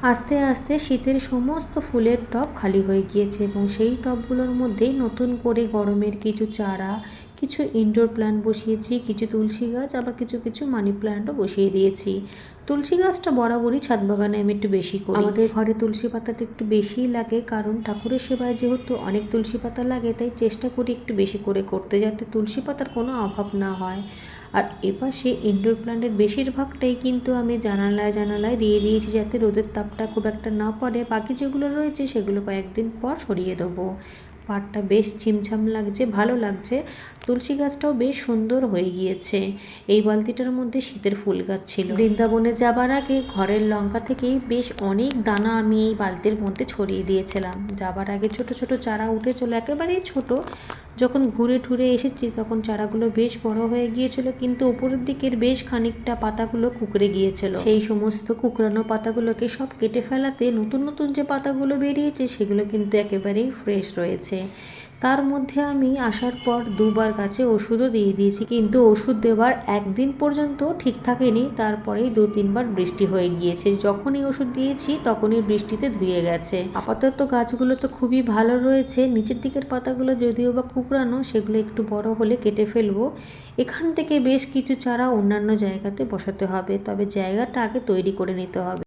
আস্তে আস্তে শীতের সমস্ত ফুলের টব খালি হয়ে গিয়েছে এবং সেই টবগুলোর মধ্যেই নতুন করে গরমের কিছু চারা, কিছু ইনডোর প্ল্যান্ট বসিয়েছি, কিছু তুলসী গাছ, আবার কিছু কিছু মানি প্ল্যান্টও বসিয়ে দিয়েছি। তুলসী গাছটা বরাবরই ছাদ বাগানে আমি একটু বেশি করি। আমাদের ঘরে তুলসী পাতাটা একটু বেশিই লাগে, কারণ ঠাকুরের সেবায় যেহেতু অনেক তুলসী পাতা লাগে, তাই চেষ্টা করি একটু বেশি করে করতে, যাতে তুলসী পাতার কোনো অভাব না হয়। আর এপাশে ইনডোর প্ল্যান্টের বেশিরভাগটাই কিন্তু আমি জানালায় জানালায় দিয়ে দিয়েছি, যাতে রোদের তাপটা খুব একটা না পড়ে। বাকি যেগুলো রয়েছে সেগুলো কয়েকদিন পর সরিয়ে দেবো। পাটটা বেশ ছিমছাম লাগছে, ভালো লাগছে। তুলসী গাছটাও বেশ সুন্দর হয়ে গিয়েছে। এই বালতিটার মধ্যে শীতের ফুল গাছ ছিল। বৃন্দাবনে যাবার আগে ঘরের লঙ্কা থেকেই বেশ অনেক দানা আমি এই বালতির মধ্যে ছড়িয়ে দিয়েছিলাম। যাবার আগে ছোট ছোট চারা উঠেছিল, একেবারেই ছোট। যখন ঘুরে ঠুরে এসেছি তখন চারাগুলো বেশ বড় হয়ে গিয়েছিল, কিন্তু উপরের দিকের বেশ খানিকটা পাতাগুলো কুঁকড়ে গিয়েছিল। সেই সমস্ত কুঁকড়ানো পাতাগুলোকে সব কেটে ফেলাতে নতুন নতুন যে পাতাগুলো বেরিয়েছে সেগুলো কিন্তু একেবারেই ফ্রেশ রয়েছে। তার মধ্যে আমি আসার পর দুবার গাছে ওষুধও দিয়ে দিয়েছি, কিন্তু ওষুধ দেওয়ার একদিন পর্যন্ত ঠিক থাকেনি, তারপরেই 2-3 বার বৃষ্টি হয়ে গিয়েছে। যখনই ওষুধ দিয়েছি তখনই বৃষ্টিতে ধুয়ে গেছে। আপাতত গাছগুলো তো খুবই ভালো রয়েছে। নিচের দিকের পাতাগুলো যদিও বা কুঁকড়ানো, সেগুলো একটু বড় হলে কেটে ফেলবো। এখান থেকে বেশ কিছু চারা অন্যান্য জায়গাতে বসাতে হবে, তবে জায়গাটা আগে তৈরি করে নিতে হবে।